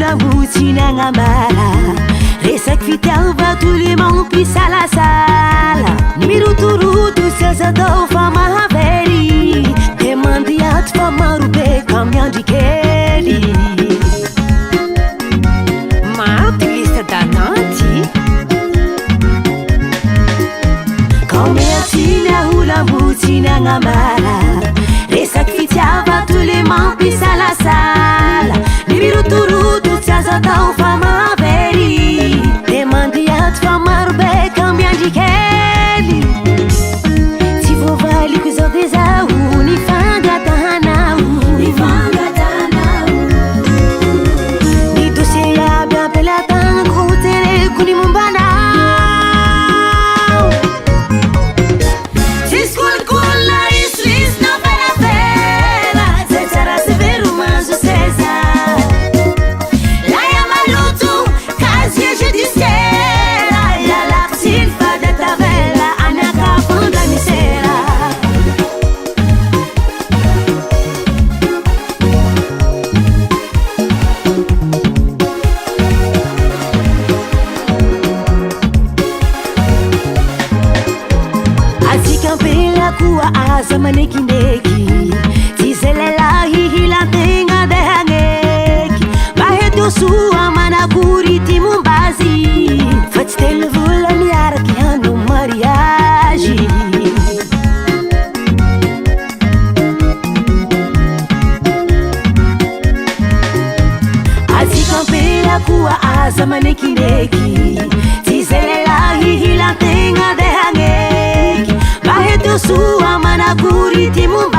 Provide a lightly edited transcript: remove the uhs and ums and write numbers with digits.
hulamotsinagnambara resaky fitiava tolemagno mpisalasala mirotoroto sy aza tao fa mahavery de mandiato fa marobe ka miandry kely maty lista dananty kaomeatsiny hulamotsinagnambara resaky fitiava tolemagno mpisalasala mirotoroto sy aza tao fa mahavery de mandiato fa marobe ka miandry kely tsy voavaliko zao de zaho ny fangatanao ny dossier aby ampelatanako tereko ny mombanao tsy skolikola isrisina ferafera zay tsara sy vero manzo seza laya maloto kazy e judiciaire ialako sy ny fadatavela aniakafondra misera atsika mpela koa aza manekindreky tsy zay lelahy hilantegna de hagneky mba heto soa manakory ty mombazy fa tsy telo vola miaraky hano mariage atsika mpela koa aza manekindreky tsy zay lelahy hilantegna de hagneky mba heto soa manakory ty mombazy